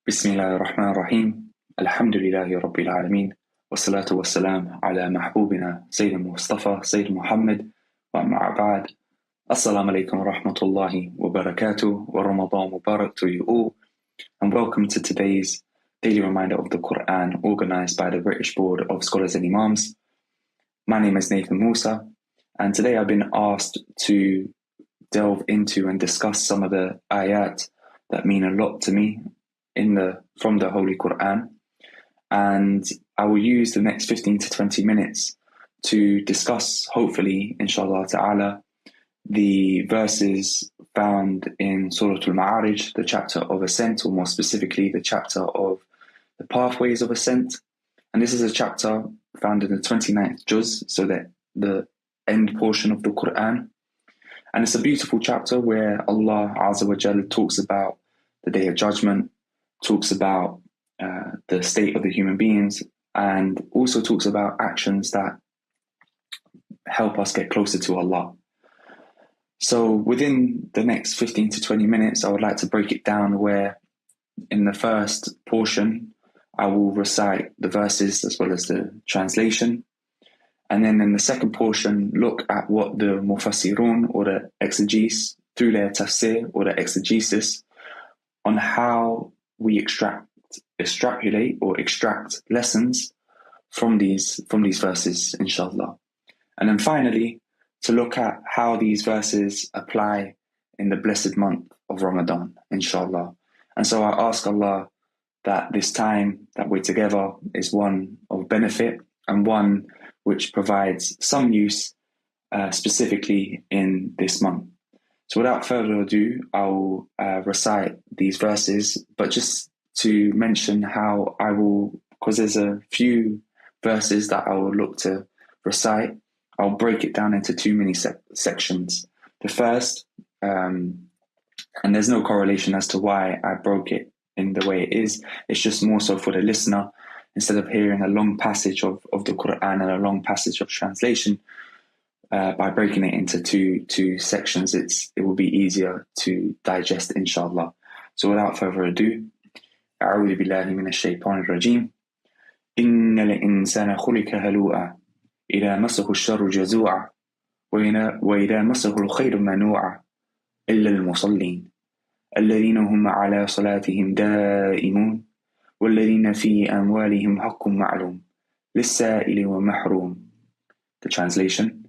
بسم الله الرحمن الرحيم الحمد لله رب العالمين والصلاة والسلام على محبوبنا سيد المصطفى سيد محمد ومع بعد Assalamu alaikum wa rahmatullahi wa barakatuh wa Ramadan Mubarak to you all, and welcome to today's daily reminder of the Qur'an organized by the British Board of Scholars and Imams. My name is Nathan Musa, and today I've been asked to delve into and discuss some of the ayat that mean a lot to me from the Holy Qur'an, and I will use the next 15 to 20 minutes to discuss, hopefully, inshallah ta'ala, the verses found in Surah Al-Ma'arij, the chapter of ascent, or more specifically, the chapter of the pathways of ascent. And this is a chapter found in the 29th juz, so that the end portion of the Qur'an. And it's a beautiful chapter where Allah Azza wa Jalla talks about the Day of Judgment, talks about the state of the human beings, and also talks about actions that help us get closer to Allah. So within the next 15 to 20 minutes, I would like to break it down where in the first portion, I will recite the verses as well as the translation. And then in the second portion, look at what the mufassirun or the exegetes, through their tafsir or the exegesis, on how we extrapolate or extract lessons from these verses, inshallah. And then finally, to look at how these verses apply in the blessed month of Ramadan, inshallah. And so I ask Allah that this time that we're together is one of benefit and one which provides some use specifically in this month. So without further ado, I'll recite these verses, but just to mention how I will, because there's a few verses that I will look to recite, I'll break it down into two mini sections. The first, and there's no correlation as to why I broke it in the way it is, it's just more so for the listener, instead of hearing a long passage of the Qur'an and a long passage of translation, by breaking it into two sections, it will be easier to digest, inshallah. So without further ado, أعوذ بالله من الشيطان الرجيم إن الإنسان خلق هلوعا إذا مسه الشر جزوعا وإذا مسه الخير منوعا إلا المصلين الذين هم على صلاتهم دائمون والذين في أموالهم حق معلوم للسائل ومحروم. The translation: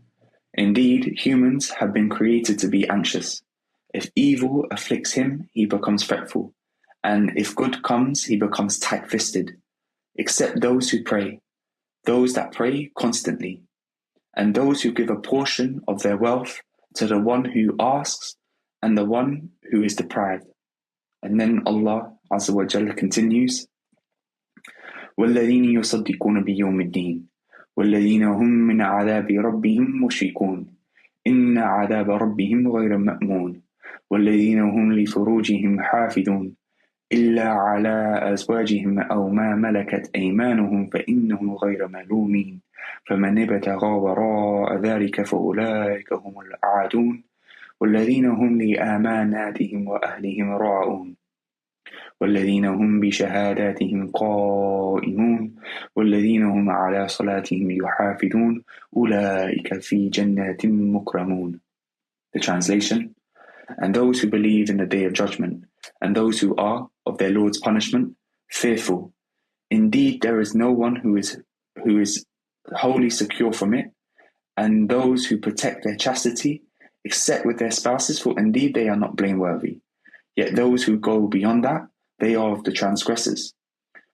Indeed, humans have been created to be anxious. If evil afflicts him, he becomes fretful, and if good comes, he becomes tight-fisted, except those who pray, those that pray constantly, and those who give a portion of their wealth to the one who asks and the one who is deprived. And then Allah Azza wa Jalla continues, وَالَّذِينَ يُصَدِّقُونَ بِيَوْمِ الدِّينِ وَالَّذِينَ هُمْ مِنْ عَذَابِ رَبِّهِمْ مُشْفِقُونَ إِنَّ عَذَابَ رَبِّهِمْ غَيْرُ مَأْمُونٍ وَالَّذِينَ هُمْ لِفُرُوجِهِمْ حَافِظُونَ إِلَّا عَلَى أَزْوَاجِهِمْ أَوْ مَا مَلَكَتْ أَيْمَانُهُمْ فَإِنَّهُمْ غَيْرُ مَلُومِينَ فَمَنِ ابْتَغَى وَرَاءَ ذَلِكَ فَأُولَٰئِكَ هُمُ الْعَادُونَ والذين هم لأماناتهم وأهلهم راعون والذين هم بشهاداتهم قائمون والذين هم على صلاتهم يحافظون أولئك في جنات مكرمون. The translation: And those who believe in the Day of Judgment, and those who are of their Lord's punishment fearful. Indeed, there is no one who is wholly secure from it, and those who protect their chastity except with their spouses, for indeed they are not blameworthy. Yet those who go beyond that, they are of the transgressors.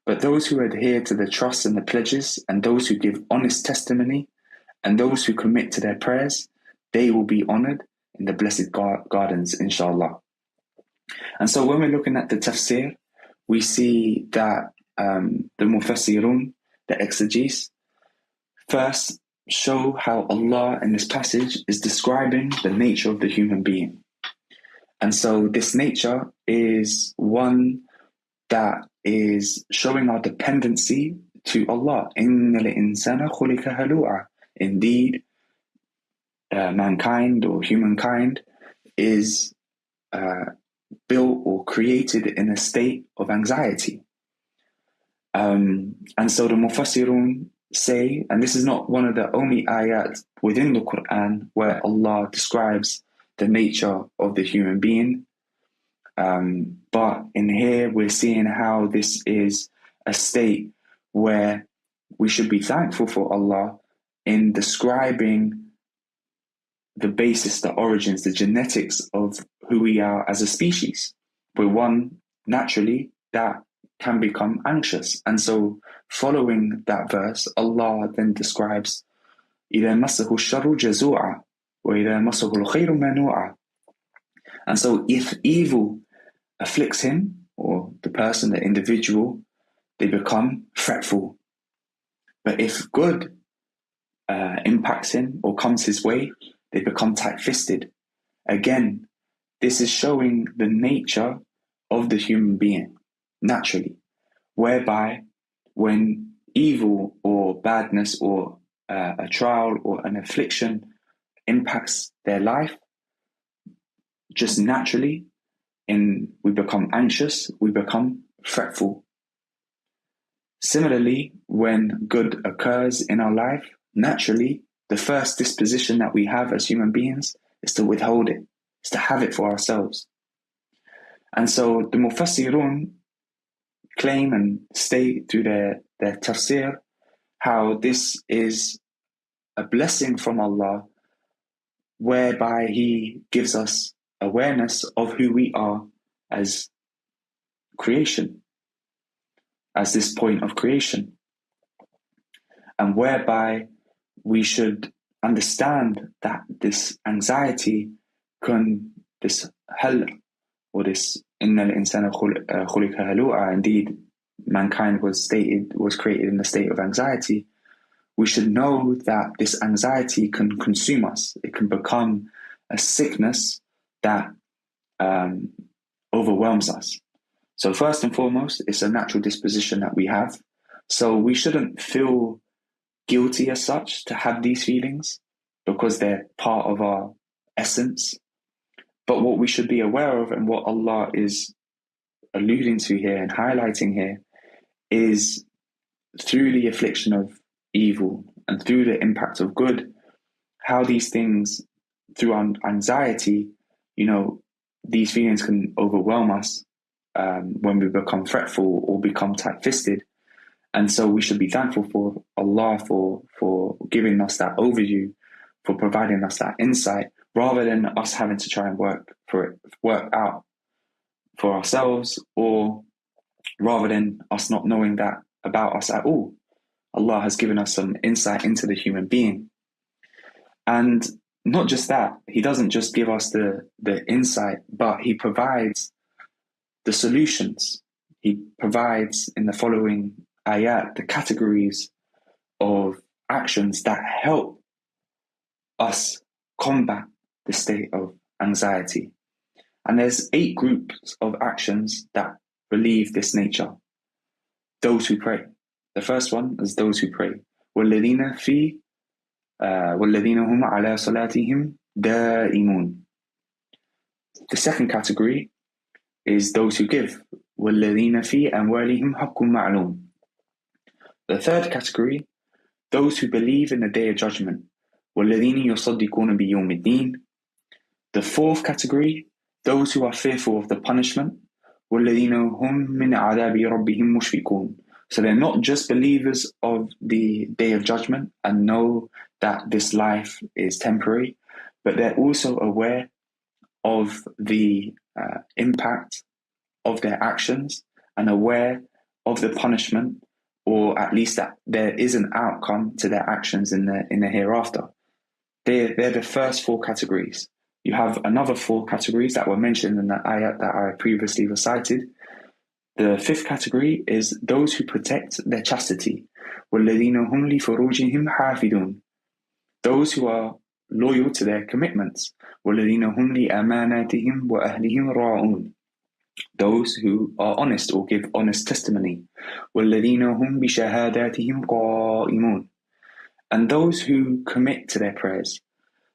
But those who adhere to the trusts and the pledges, and those who give honest testimony, and those who commit to their prayers, they will be honored in the blessed gardens, inshallah. And so when we're looking at the tafsir, we see that the mufassirun, the exegetes, first show how Allah in this passage is describing the nature of the human being. And so this nature is one that is showing our dependency to Allah. إِنَّ الْإِنسَانَ خُلِقَ هَلُوعًا. Indeed, mankind or humankind is built or created in a state of anxiety. And so the Mufassirun say, and this is not one of the only ayat within the Qur'an where Allah describes the nature of the human being, but in here we're seeing how this is a state where we should be thankful for Allah in describing the basis, the origins, the genetics of who we are as a species. We're one naturally that can become anxious. And so following that verse, Allah then describes إِذَا مَسَّهُ الشَّرُّ جَزُوعًا وَإِذَا مَسَّهُ الْخَيْرُ مَنُوعًا. And so if evil afflicts him, or the person, the individual, they become fretful. But if good impacts him or comes his way, they become tight-fisted. Again, this is showing the nature of the human being, naturally, whereby when evil or badness or a trial or an affliction impacts their life, just naturally, we become anxious, we become fretful. Similarly, when good occurs in our life, naturally, the first disposition that we have as human beings is to withhold it, is to have it for ourselves. And so the Mufassirun claim and state through their tafsir how this is a blessing from Allah, whereby He gives us awareness of who we are as creation, as this point of creation, and whereby we should understand that this anxiety this hal, or this innal insana khuliqa halu'a, indeed mankind was created in a state of anxiety. We should know that this anxiety can consume us. It can become a sickness that overwhelms us. So first and foremost, it's a natural disposition that we have. So we shouldn't feel guilty as such to have these feelings, because they're part of our essence. But what we should be aware of, and what Allah is alluding to here and highlighting here, is through the affliction of evil and through the impact of good, how these things, through anxiety, these feelings can overwhelm us when we become fretful or become tight-fisted. And so we should be thankful for Allah for giving us that overview, for providing us that insight, rather than us having to try and work out for ourselves, or rather than us not knowing that about us at all. Allah has given us some insight into the human being. And not just that, He doesn't just give us the insight, but He provides the solutions. He provides in the following ayat the categories of actions that help us combat the state of anxiety. And there's 8 groups of actions that relieve this nature. Those who pray. The first one is those who pray. وَالَّذِينَ هُمْ عَلَى صَلَاتِهِمْ دَائِمُونَ. The second category is those who give. وَالَّذِينَ فِي أَمْوَالِهِمْ حَقٌّ مَعْلُومٌ. The third category, those who believe in the Day of Judgment. وَالَّذِينَ يُصَدِّقُونَ بِيَوْمِ الدِّينِ. The fourth category, those who are fearful of the punishment. وَالَّذِينَ هُمْ مِنْ عَذَابِ رَبِّهِمْ مُشْفِقُونَ. So they're not just believers of the Day of Judgment and know that this life is temporary, but they're also aware of the impact of their actions and aware of the punishment, or at least that there is an outcome to their actions in the hereafter. They're the first 4 categories. You have another 4 categories that were mentioned in the ayat that I previously recited. The 5th category is those who protect their chastity. وَالَّذِينَ هُمْ لِفُرُوجِهِمْ حَافِظُونَ. Those who are loyal to their commitments. وَالَّذِينَ هُمْ لِأَمَانَاتِهِمْ وَأَهْلِهِمْ رَاعُونَ. Those who are honest or give honest testimony. وَالَّذِينَ هُمْ بِشَهَادَاتِهِمْ قَائِمُونَ. And those who commit to their prayers.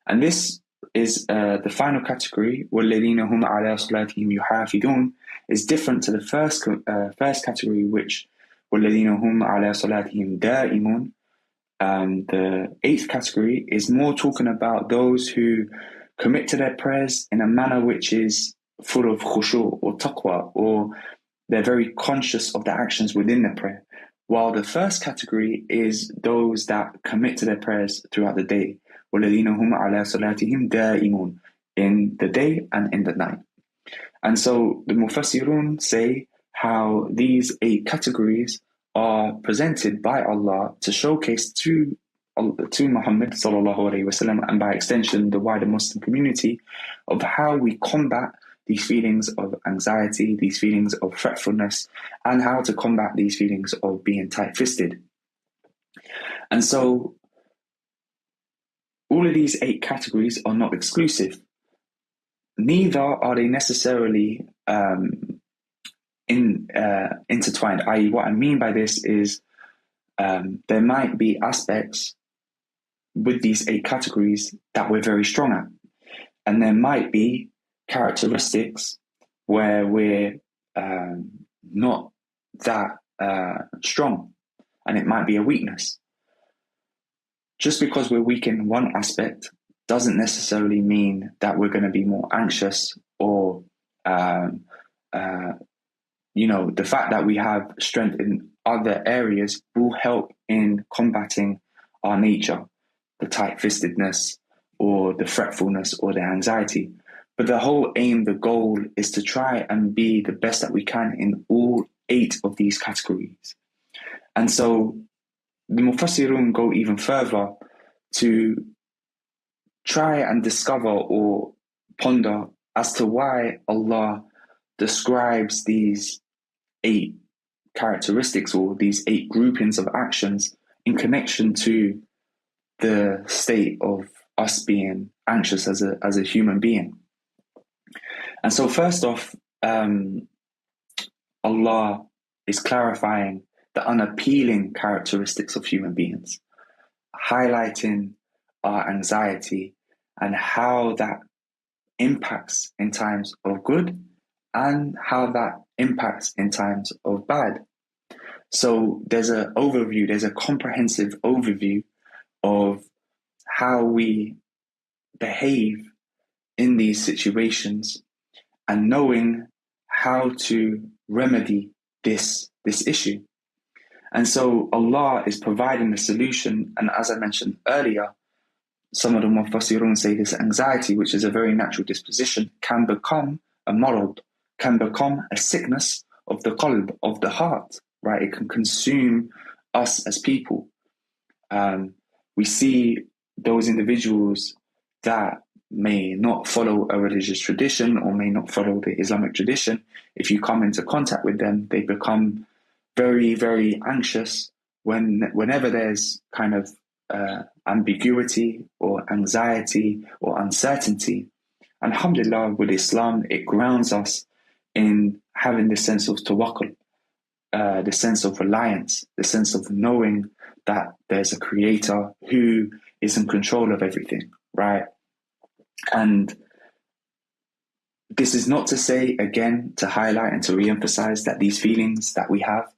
And this the final category, وَالَّذِينَ هُمْ عَلَى صَلَاتِهِمْ يُحَافِظُونَ, is different to the first category, which وَالَّذِينَ هُمْ عَلَى صَلَاتِهِمْ دَائِمُونَ. The eighth category is more talking about those who commit to their prayers in a manner which is full of khushu' or taqwa, or they're very conscious of the actions within the prayer. While the first category is those that commit to their prayers throughout the day. وَالَّذِينَ هُمْ عَلَى صَلَاتِهِمْ دَائِمُونَ, in the day and in the night. And so the Mufassirun say how these 8 categories are presented by Allah to showcase to Muhammad sallallahu alaihi wasallam, and by extension the wider Muslim community, of how we combat these feelings of anxiety, these feelings of fretfulness, and how to combat these feelings of being tight-fisted. And so all of these 8 categories are not exclusive. Neither are they necessarily intertwined. I.e., what I mean by this is there might be aspects with these 8 categories that we're very strong at, and there might be characteristics where we're not that strong, and it might be a weakness. Just because we're weak in one aspect doesn't necessarily mean that we're going to be more anxious, or the fact that we have strength in other areas will help in combating our nature, the tight-fistedness or the fretfulness or the anxiety. But the whole aim, the goal, is to try and be the best that we can in all 8 of these categories. And so the Mufassirun go even further to try and discover or ponder as to why Allah describes these 8 characteristics, or these 8 groupings of actions, in connection to the state of us being anxious as a human being. And so first off, Allah is clarifying the unappealing characteristics of human beings, highlighting our anxiety and how that impacts in times of good and how that impacts in times of bad. So there's a comprehensive overview of how we behave in these situations, and knowing how to remedy this issue. And so Allah is providing the solution, and as I mentioned earlier, some of the Mufassirun say this anxiety, which is a very natural disposition, can become a marad, can become a sickness of the qalb, of the heart, right? It can consume us as people. We see those individuals that may not follow a religious tradition or may not follow the Islamic tradition. If you come into contact with them, they become very, very anxious whenever there's kind of ambiguity or anxiety or uncertainty. And alhamdulillah, with Islam, it grounds us in having this sense of tawakkul, the sense of reliance, the sense of knowing that there's a creator who is in control of everything, right? And this is not to say, again, to highlight and to re-emphasize that these feelings that we have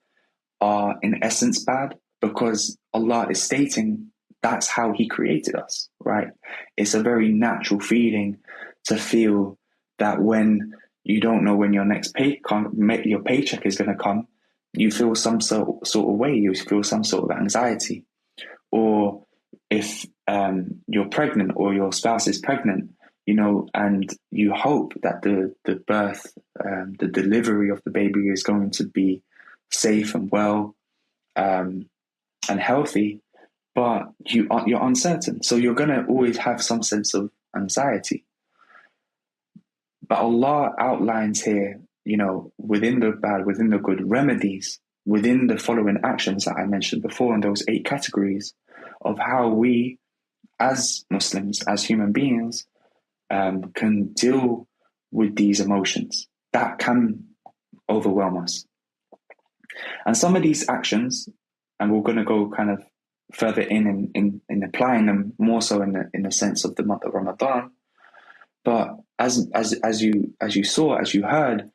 are in essence bad, because Allah is stating that's how He created us, right? It's a very natural feeling to feel that when you don't know when your next your paycheck is going to come, you feel some sort of way, you feel some sort of anxiety. Or if you're pregnant or your spouse is pregnant, and you hope that the birth, the delivery of the baby is going to be safe and well and healthy, but you're uncertain. So you're going to always have some sense of anxiety. But Allah outlines here, within the bad, within the good, remedies, within the following actions that I mentioned before in those 8 categories, of how we, as Muslims, as human beings, can deal with these emotions that can overwhelm us. And some of these actions, and we're going to go kind of further in applying them more so in the sense of the month of Ramadan, But as you saw, as you heard,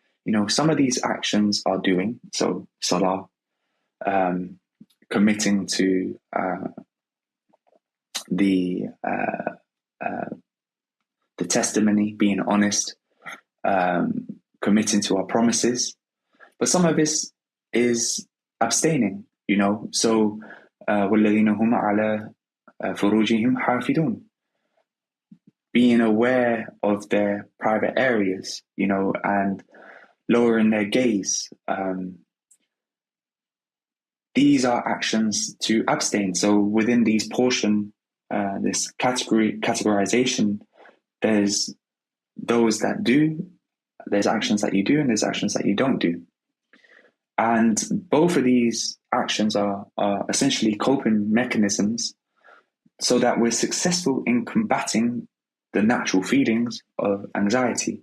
some of these actions are doing so. Salah, committing to the testimony, being honest, committing to our promises. But some of this is abstaining, So, وَالَّذِينَ هُمْ عَلَى فُرُوجِهِمْ حَافِظُونَ, being aware of their private areas, and lowering their gaze. These are actions to abstain. So within these this categorization, there's those that do, there's actions that you do, and there's actions that you don't do. And both of these actions are essentially coping mechanisms so that we're successful in combating the natural feelings of anxiety.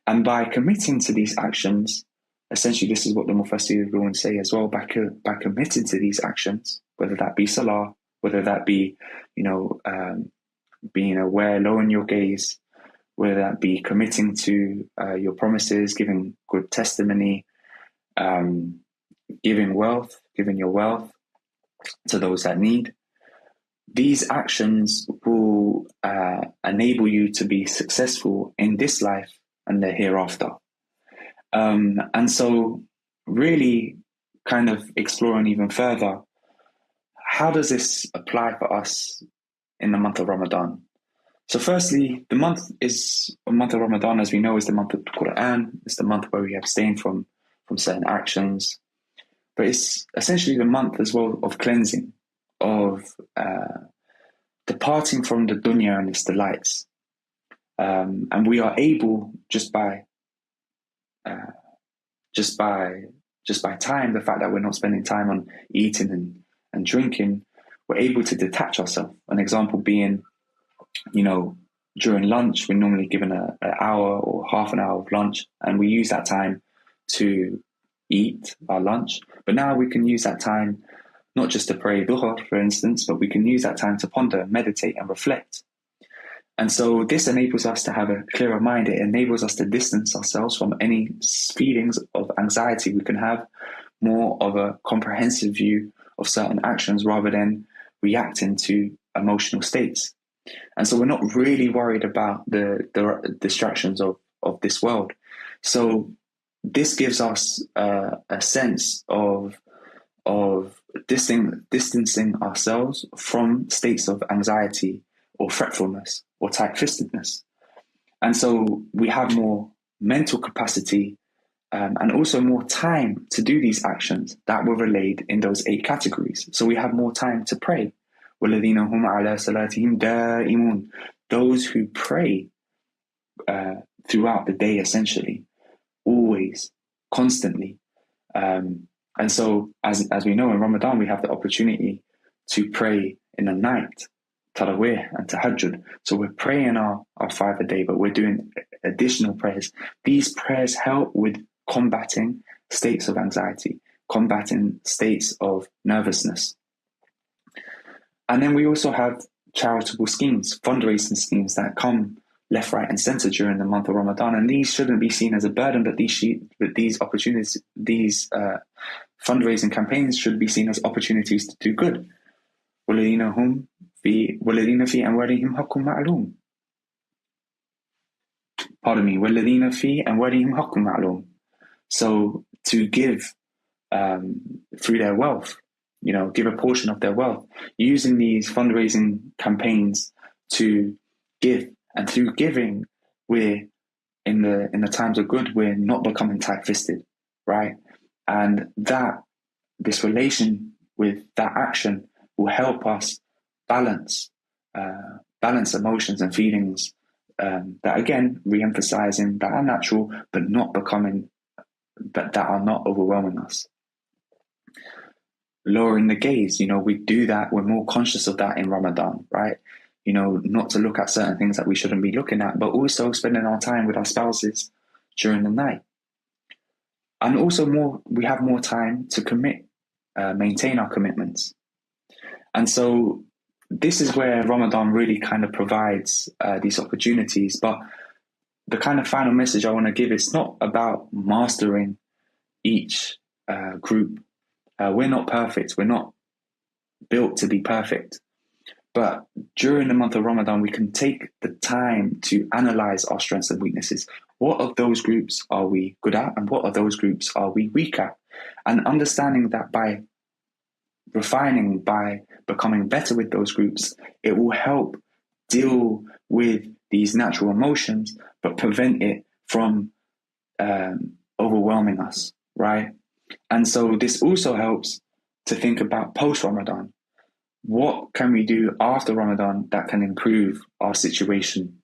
And by committing to these actions, essentially this is what the Mufassirun say as well, by committing to these actions, whether that be salah, whether that be, being aware, lowering your gaze, whether that be committing to your promises, giving good testimony, giving your wealth to those that need. These actions will enable you to be successful in this life and the hereafter. And so really kind of exploring even further, how does this apply for us in the month of Ramadan? So firstly, the month of Ramadan, as we know, is the month of the Qur'an. It's the month where we abstain from certain actions. But it's essentially the month as well of cleansing, of departing from the dunya and its delights. And we are able, just by time, the fact that we're not spending time on eating and drinking, we're able to detach ourselves. An example being, during lunch, we're normally given an hour or half an hour of lunch, and we use that time to eat our lunch. But now we can use that time not just to pray dhuhr, for instance, but we can use that time to ponder, meditate, and reflect. And so this enables us to have a clearer mind. It enables us to distance ourselves from any feelings of anxiety. We can have more of a comprehensive view of certain actions rather than reacting to emotional states. And so we're not really worried about the distractions of this world. So this gives us a sense of distancing ourselves from states of anxiety or fretfulness or tight-fistedness. And so we have more mental capacity and also more time to do these actions that were relayed in those 8 categories. So we have more time to pray. وَالَّذِينَ هُمْ عَلَى صَلَاتِهِمْ دَائِمُونَ, those who pray throughout the day, essentially, always, constantly. And so, as we know, in Ramadan, we have the opportunity to pray in the night, Taraweeh and Tahajjud. So we're praying our 5 a day, but we're doing additional prayers. These prayers help with combating states of anxiety, combating states of nervousness. And then we also have charitable schemes, fundraising schemes that come left, right, and center during the month of Ramadan. And these shouldn't be seen as a burden, but these opportunities, these fundraising campaigns should be seen as opportunities to do good. وَالَّذِينَ فِي أَمْوَالِهِمْ حَقٌّ مَعْلُومٌ. Pardon me. وَالَّذِينَ فِي أَمْوَالِهِمْ حَقٌّ مَعْلُومٌ. So to give through their wealth, give a portion of their wealth, using these fundraising campaigns to give. And through giving, we're in the times of good, we're not becoming tight-fisted, right? And this relation with that action will help us balance emotions and feelings that, again, re-emphasizing that are natural, but that are not overwhelming us. Lowering the gaze, we do that, we're more conscious of that in Ramadan, right? Not to look at certain things that we shouldn't be looking at, but also spending our time with our spouses during the night. And also we have more time to maintain our commitments. And so this is where Ramadan really kind of provides these opportunities. But the kind of final message I want to give is not about mastering each group. We're not perfect. We're not built to be perfect. But during the month of Ramadan, we can take the time to analyze our strengths and weaknesses. What of those groups are we good at, and what of those groups are we weak at? And understanding that by refining, by becoming better with those groups, it will help deal with these natural emotions, but prevent it from overwhelming us, right? And so this also helps to think about post-Ramadan. What can we do after Ramadan that can improve our situation?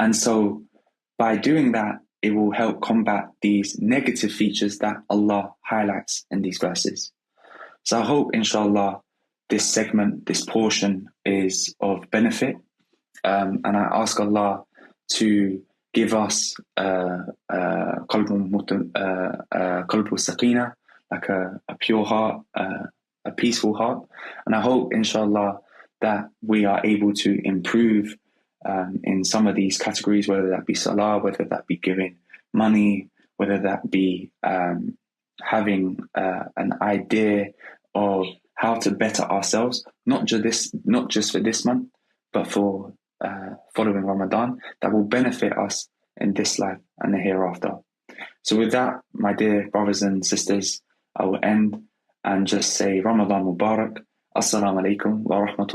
And so by doing that, it will help combat these negative features that Allah highlights in these verses. So I hope, inshallah, this segment, this portion is of benefit. And I ask Allah to give us qalbu sakina, like a pure heart, a peaceful heart. And I hope, inshallah, that we are able to improve in some of these categories, whether that be salah, whether that be giving money, whether that be having an idea of how to better ourselves, not just for this month, but for following Ramadan, that will benefit us in this life and the hereafter. So with that, my dear brothers and sisters, I will end and just say Ramadan Mubarak. Assalamu alaikum wa rahmatullahi.